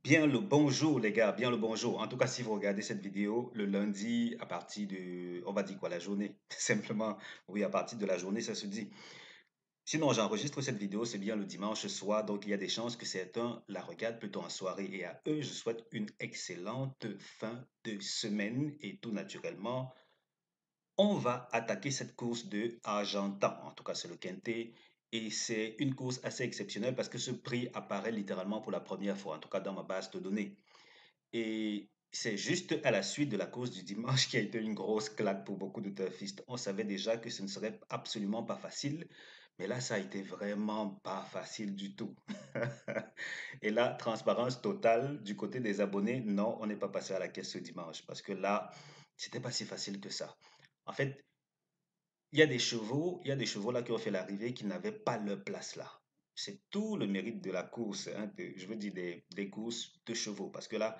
Bien le bonjour les gars, bien le bonjour. En tout cas, si vous regardez cette vidéo le lundi à partir de, on va dire quoi, la journée. Simplement, oui, à partir de la journée, ça se dit. Sinon, j'enregistre cette vidéo, c'est bien le dimanche soir, donc il y a des chances que certains la regardent plutôt en soirée. Et à eux, je souhaite une excellente fin de semaine et tout naturellement, on va attaquer cette course de Argentan. En tout cas, c'est le quintet. Et c'est une course assez exceptionnelle parce que ce prix apparaît littéralement pour la première fois, en tout cas dans ma base de données. Et c'est juste à la suite de la course du dimanche qui a été une grosse claque pour beaucoup de turfistes. On savait déjà que ce ne serait absolument pas facile, mais là, ça a été vraiment pas facile du tout. Et là, transparence totale du côté des abonnés, non, on n'est pas passé à la caisse ce dimanche parce que là, c'était pas si facile que ça. En fait, il y a des chevaux là qui ont fait l'arrivée qui n'avaient pas leur place là. C'est tout le mérite de la course, hein, je veux dire des courses de chevaux, parce que là,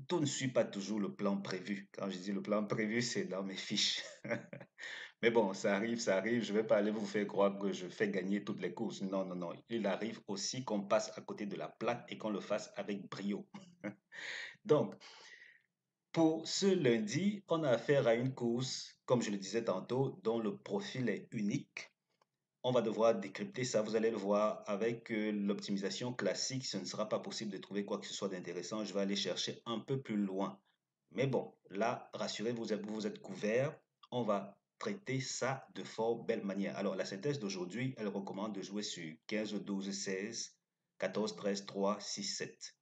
tout ne suit pas toujours le plan prévu. Quand je dis le plan prévu, c'est dans mes fiches. Mais bon, ça arrive, ça arrive. Je ne vais pas aller vous faire croire que je fais gagner toutes les courses. Non, non, non. Il arrive aussi qu'on passe à côté de la plaque et qu'on le fasse avec brio. Donc, pour ce lundi, on a affaire à une course, comme je le disais tantôt, dont le profil est unique. On va devoir décrypter ça, vous allez le voir. Avec l'optimisation classique, ce ne sera pas possible de trouver quoi que ce soit d'intéressant. Je vais aller chercher un peu plus loin. Mais bon, là, rassurez-vous, vous êtes couverts. On va traiter ça de fort belle manière. Alors, la synthèse d'aujourd'hui, elle recommande de jouer sur 15, 12, 16, 14, 13, 3, 6, 7.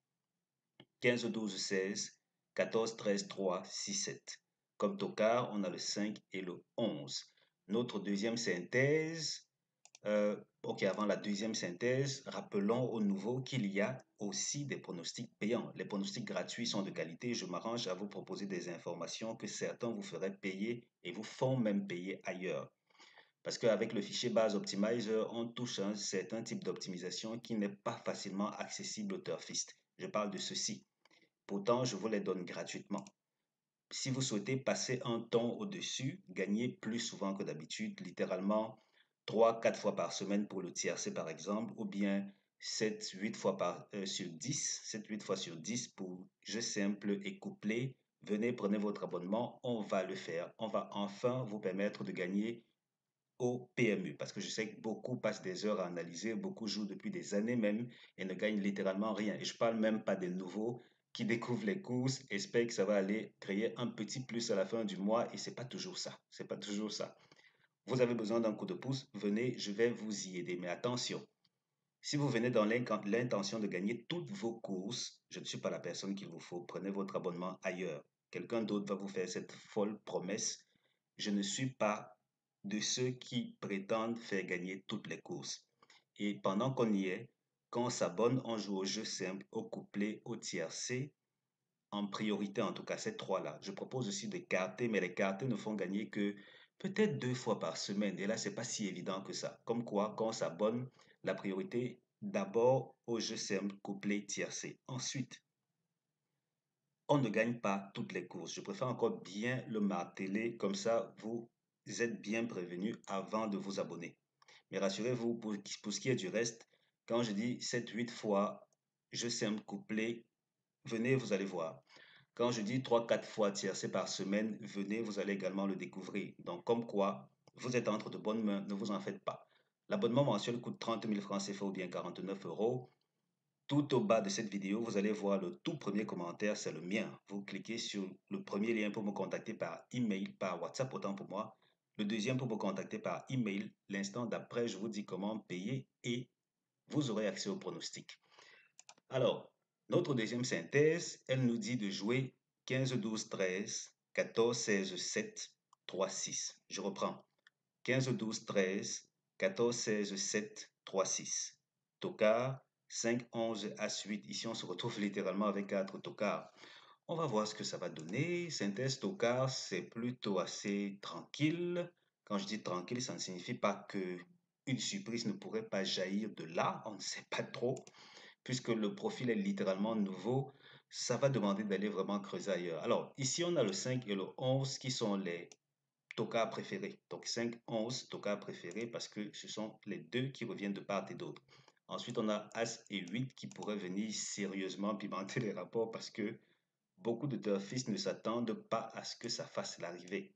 15, 12, 16, 14, 13, 3, 6, 7. Comme tocard, on a le 5 et le 11. Notre deuxième synthèse, ok, avant la deuxième synthèse, rappelons au nouveau qu'il y a aussi des pronostics payants. Les pronostics gratuits sont de qualité. Je m'arrange à vous proposer des informations que certains vous feraient payer et vous font même payer ailleurs. Parce qu'avec le fichier base optimizer, on touche à un certain type d'optimisation qui n'est pas facilement accessible aux turfistes. Je parle de ceci. Pourtant, je vous les donne gratuitement. Si vous souhaitez passer un ton au-dessus, gagner plus souvent que d'habitude, littéralement 3, 4 fois par semaine pour le tiercé par exemple, ou bien 7, 8 fois sur 10, 7, 8 fois sur 10 pour jeu simple et couplé, venez, prenez votre abonnement, on va le faire. On va enfin vous permettre de gagner au PMU, parce que je sais que beaucoup passent des heures à analyser, beaucoup jouent depuis des années même et ne gagnent littéralement rien. Et je parle même pas des nouveaux qui découvrent les courses, espèrent que ça va aller créer un petit plus à la fin du mois et c'est pas toujours ça. C'est pas toujours ça. Vous avez besoin d'un coup de pouce, venez, je vais vous y aider. Mais attention, si vous venez dans l'intention de gagner toutes vos courses, je ne suis pas la personne qu'il vous faut. Prenez votre abonnement ailleurs. Quelqu'un d'autre va vous faire cette folle promesse. Je ne suis pas de ceux qui prétendent faire gagner toutes les courses. Et pendant qu'on y est, quand on s'abonne, on joue au jeu simple, au couplet, au tiercé, en priorité en tout cas, ces trois-là. Je propose aussi des cartés, mais les cartés ne font gagner que peut-être 2 fois par semaine. Et là, c'est pas si évident que ça. Comme quoi, quand on s'abonne, la priorité d'abord au jeu simple, couplet, tiercé. Ensuite, on ne gagne pas toutes les courses. Je préfère encore bien le marteler, comme ça, vous êtes bien prévenu avant de vous abonner. Mais rassurez-vous, pour ce qui est du reste, quand je dis 7, 8 fois jeu simple, couplet, venez, vous allez voir. Quand je dis 3, 4 fois tiercé par semaine, venez, vous allez également le découvrir. Donc, comme quoi, vous êtes entre de bonnes mains, ne vous en faites pas. L'abonnement mensuel coûte 30 000 francs CFA ou bien 49 euros. Tout au bas de cette vidéo, vous allez voir le tout premier commentaire, c'est le mien. Vous cliquez sur le premier lien pour me contacter par email, par WhatsApp, autant pour moi. Le deuxième pour me contacter par email. L'instant d'après, je vous dis comment payer et vous aurez accès au pronostic. Alors, notre deuxième synthèse, elle nous dit de jouer 15, 12, 13, 14, 16, 7, 3, 6. Je reprends. 15, 12, 13, 14, 16, 7, 3, 6. Tocard, 5, 11, As, 8. Ici, on se retrouve littéralement avec 4 tocards. On va voir ce que ça va donner. Synthèse tocard, c'est plutôt assez tranquille. Quand je dis tranquille, ça ne signifie pas que une surprise ne pourrait pas jaillir de là. On ne sait pas trop puisque le profil est littéralement nouveau, ça va demander d'aller vraiment creuser ailleurs. Alors, ici, on a le 5 et le 11 qui sont les tocards préférés. Donc, 5, 11, tocards préférés parce que ce sont les deux qui reviennent de part et d'autre. Ensuite, on a As et 8 qui pourraient venir sérieusement pimenter les rapports parce que beaucoup de turfistes ne s'attendent pas à ce que ça fasse l'arrivée.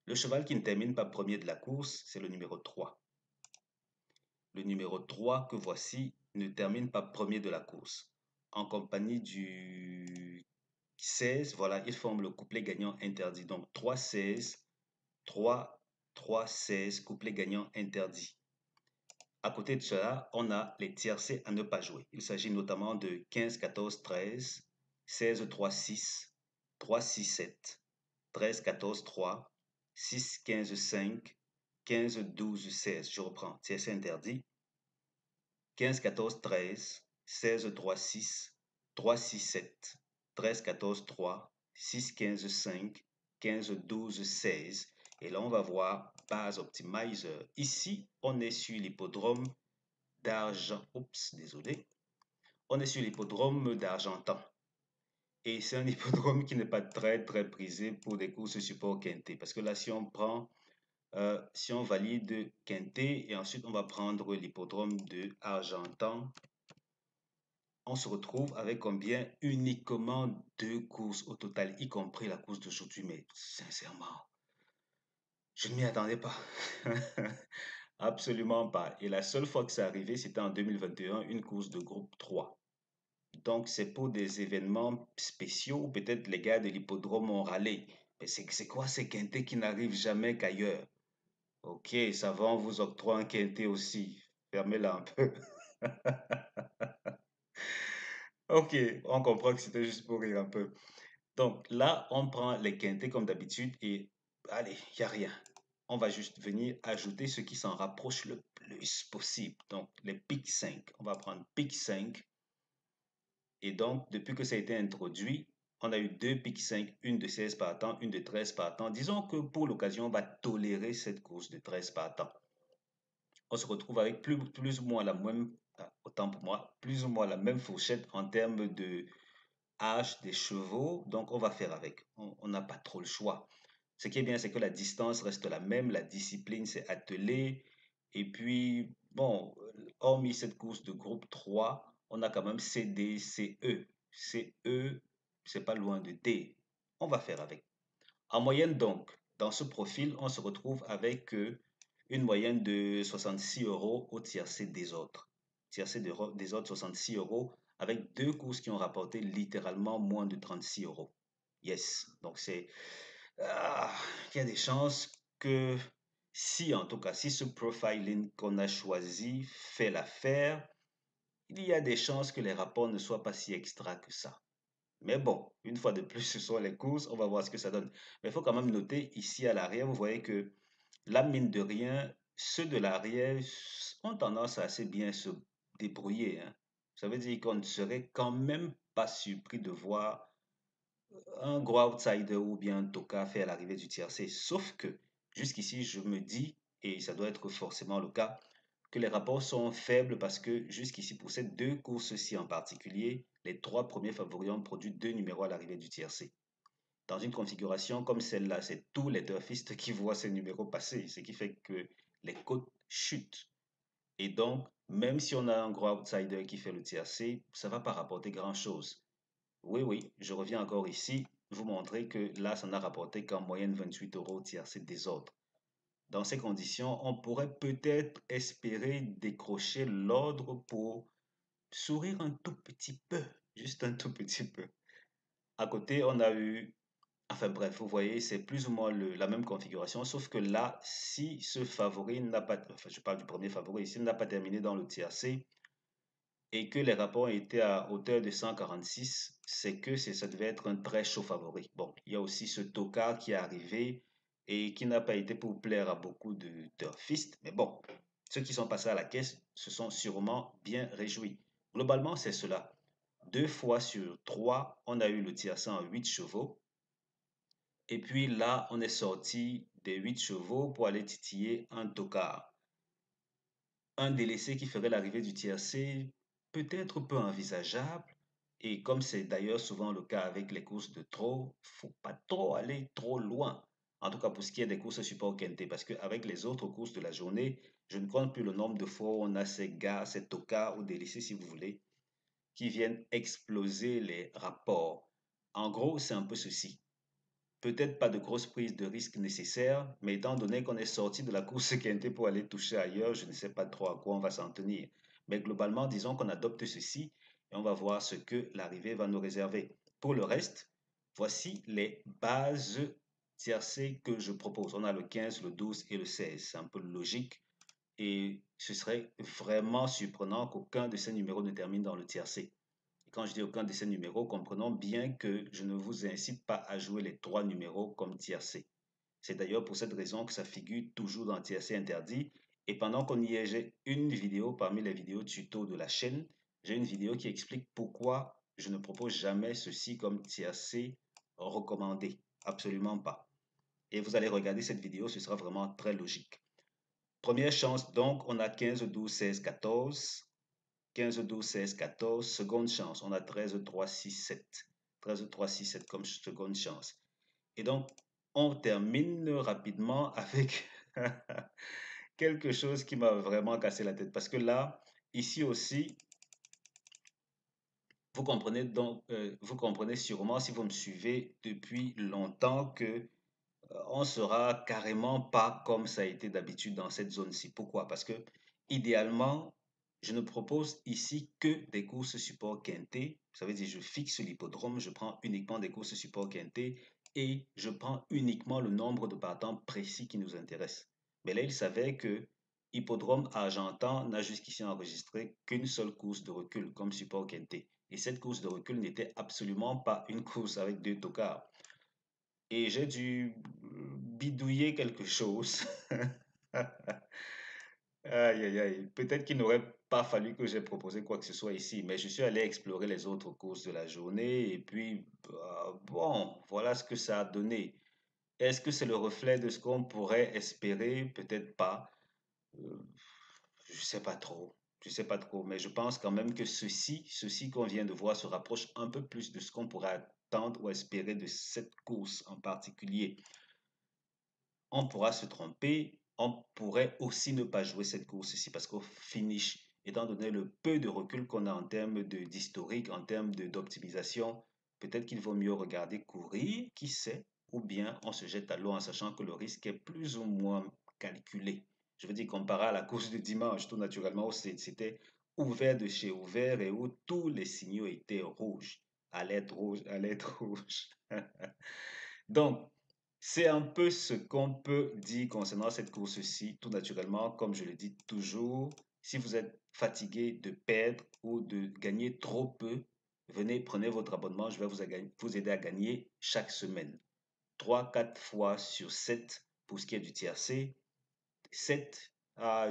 Le cheval qui ne termine pas premier de la course, c'est le numéro 3. Le numéro 3 que voici ne termine pas premier de la course. En compagnie du 16, voilà, il forme le couplet gagnant interdit. Donc 3-16, 3-3-16, couplet gagnant interdit. À côté de cela, on a les tiercés à ne pas jouer. Il s'agit notamment de 15-14-13, 16-3-6, 3-6-7, 13-14-3, 6-15-5, 15-12-16. Je reprends, tiercé interdit. 15-14-13, 16-3-6, 3-6-7, 13-14-3, 6-15-5, 15-12-16. Et là, on va voir Base Optimizer. Ici, on est sur l'hippodrome d'Argent. Oups, désolé. On est sur l'hippodrome d'Argentan. Et c'est un hippodrome qui n'est pas très prisé pour des courses support quinté. Parce que là, si on valide quinté et ensuite on va prendre l'hippodrome de Argentan, on se retrouve avec combien? Uniquement 2 courses au total, y compris la course d'aujourd'hui. Mais sincèrement, je ne m'y attendais pas. Absolument pas. Et la seule fois que c'est arrivé, c'était en 2021, une course de groupe 3. Donc, c'est pour des événements spéciaux ou peut-être les gars de l'hippodrome ont râlé. Mais c'est quoi ces quintés qui n'arrivent jamais qu'ailleurs? Ok, ça va, on vous octroie un quintet aussi. Fermez-la un peu. Ok, on comprend que c'était juste pour rire un peu. Donc là, on prend les quintés comme d'habitude et allez, il n'y a rien. On va juste venir ajouter ce qui s'en rapproche le plus possible. Donc les pics 5. On va prendre pic 5. Et donc, depuis que ça a été introduit, on a eu 2 pics 5, une de 16 partants, une de 13 partants. Disons que pour l'occasion, on va tolérer cette course de 13 partants. On se retrouve avec plus ou moins la même, autant pour moi, plus ou moins la même fourchette en termes de âge des chevaux. Donc, on va faire avec. On n'a pas trop le choix. Ce qui est bien, c'est que la distance reste la même, la discipline s'est attelée. Et puis, bon, hormis cette course de groupe 3, on a quand même CD, CE. CE, c'est pas loin de D. On va faire avec. En moyenne, donc, dans ce profil, on se retrouve avec une moyenne de 66 euros au tiercé des autres. Tiercé des autres, 66 euros, avec 2 courses qui ont rapporté littéralement moins de 36 euros. Yes, donc il y a des chances que si, en tout cas, si ce profiling qu'on a choisi fait l'affaire, il y a des chances que les rapports ne soient pas si extra que ça. Mais bon, une fois de plus, ce sont les courses, on va voir ce que ça donne. Mais il faut quand même noter ici à l'arrière, vous voyez que là, mine de rien, ceux de l'arrière ont tendance à assez bien se débrouiller, hein. Ça veut dire qu'on ne serait quand même pas surpris de voir un gros outsider ou bien un toka faire l'arrivée du tiercé. Sauf que jusqu'ici, je me dis, et ça doit être forcément le cas, que les rapports sont faibles parce que jusqu'ici, pour ces 2 courses-ci en particulier, les 3 premiers favoris ont produit 2 numéros à l'arrivée du tiercé. Dans une configuration comme celle-là, c'est tous les turfistes qui voient ces numéros passer, ce qui fait que les cotes chutent. Et donc, même si on a un gros outsider qui fait le tiercé, ça ne va pas rapporter grand-chose. Oui, je reviens encore ici, vous montrer que là, ça n'a rapporté qu'en moyenne 28 euros au tiercé des autres. Dans ces conditions, on pourrait peut-être espérer décrocher l'ordre pour sourire un tout petit peu, juste un tout petit peu. À côté, on a eu, enfin bref, vous voyez, c'est plus ou moins la même configuration, sauf que là, si ce favori n'a pas, enfin je parle du premier favori, s'il n'a pas terminé dans le tiercé et que les rapports étaient à hauteur de 146, c'est que ça devait être un très chaud favori. Bon, il y a aussi ce tocard qui est arrivé et qui n'a pas été pour plaire à beaucoup de turfistes, mais bon, ceux qui sont passés à la caisse se sont sûrement bien réjouis. Globalement, c'est cela. 2 fois sur 3, on a eu le tiercé en 8 chevaux. Et puis là, on est sorti des 8 chevaux pour aller titiller un tocard. Un délaissé qui ferait l'arrivée du tiercé, peut-être peu envisageable. Et comme c'est d'ailleurs souvent le cas avec les courses de trot, faut pas trop aller trop loin. En tout cas pour ce qui est des courses support quinté, parce qu'avec les autres courses de la journée, Je ne compte plus le nombre de fois où on a ces gars, ces tocards ou délaissés si vous voulez, qui viennent exploser les rapports. En gros, c'est un peu ceci. Peut-être pas de grosse prise de risque nécessaire, mais étant donné qu'on est sorti de la course quintée pour aller toucher ailleurs, je ne sais pas trop à quoi on va s'en tenir. Mais globalement, disons qu'on adopte ceci et on va voir ce que l'arrivée va nous réserver. Pour le reste, voici les bases tiercées que je propose. On a le 15, le 12 et le 16. C'est un peu logique et ce serait vraiment surprenant qu'aucun de ces numéros ne termine dans le tiercé. Quand je dis aucun de ces numéros, comprenons bien que je ne vous incite pas à jouer les trois numéros comme tiercé. C'est d'ailleurs pour cette raison que ça figure toujours dans tiercé interdit. Et pendant qu'on y est, j'ai une vidéo parmi les vidéos tuto de la chaîne. J'ai une vidéo qui explique pourquoi je ne propose jamais ceci comme tiercé recommandé. Absolument pas. Et vous allez regarder cette vidéo, ce sera vraiment très logique. Première chance, donc, on a 15, 12, 16, 14. 15, 12, 16, 14. Seconde chance, on a 13, 3, 6, 7. 13, 3, 6, 7 comme seconde chance. Et donc, on termine rapidement avec quelque chose qui m'a vraiment cassé la tête. Parce que là, ici aussi, vous comprenez sûrement si vous me suivez depuis longtemps que on sera carrément pas comme ça a été d'habitude dans cette zone-ci. Pourquoi? Parce que idéalement, je ne propose ici que des courses support quinté. Ça veut dire je fixe l'hippodrome, je prends uniquement des courses support quinté et je prends uniquement le nombre de partants précis qui nous intéresse. Mais là, il savait que Hippodrome Argentan n'a jusqu'ici enregistré qu'une seule course de recul comme support quinté. Et cette course de recul n'était absolument pas une course avec deux tocards et j'ai dû bidouiller quelque chose. Aïe, aïe, aïe. Peut-être qu'il n'aurait pas fallu que j'ai proposé quoi que ce soit ici, mais je suis allé explorer les autres courses de la journée et puis, bon, voilà ce que ça a donné. Est-ce que c'est le reflet de ce qu'on pourrait espérer? Peut-être pas. Euh, je sais pas trop. Je sais pas trop, mais je pense quand même que ceci qu'on vient de voir se rapproche un peu plus de ce qu'on pourrait attendre ou espérer de cette course en particulier. On pourra se tromper, on pourrait aussi ne pas jouer cette course-ci parce qu'au finish, étant donné le peu de recul qu'on a en termes d'historique, en termes d'optimisation, peut-être qu'il vaut mieux regarder courir, qui sait, ou bien on se jette à l'eau en sachant que le risque est plus ou moins calculé. Je veux dire, comparé à la course de dimanche, tout naturellement, où c'était ouvert de chez ouvert et où tous les signaux étaient rouges. Alerte rouge, alerte rouge. Donc, c'est un peu ce qu'on peut dire concernant cette course-ci, tout naturellement, comme je le dis toujours, si vous êtes fatigué de perdre ou de gagner trop peu, venez, prenez votre abonnement, je vais vous aider à gagner chaque semaine. 3, 4 fois sur 7 pour ce qui est du tiercé, 7,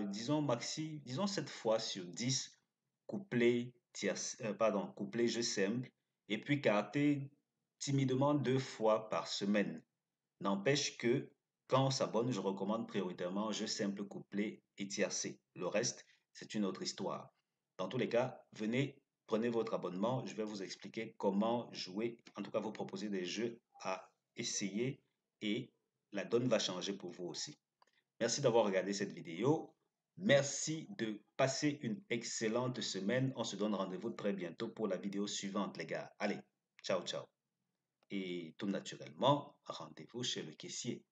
disons maxi, disons 7 fois sur 10 couplet, couplet jeu simple, et puis carté timidement 2 fois par semaine. N'empêche que quand on s'abonne, je recommande prioritairement jeu simple, couplet et tiercé. Le reste, c'est une autre histoire. Dans tous les cas, venez, prenez votre abonnement. Je vais vous expliquer comment jouer, en tout cas vous proposer des jeux à essayer et la donne va changer pour vous aussi. Merci d'avoir regardé cette vidéo. Merci de passer une excellente semaine. On se donne rendez-vous très bientôt pour la vidéo suivante, les gars. Allez, ciao, ciao. Et tout naturellement, rendez-vous chez le caissier.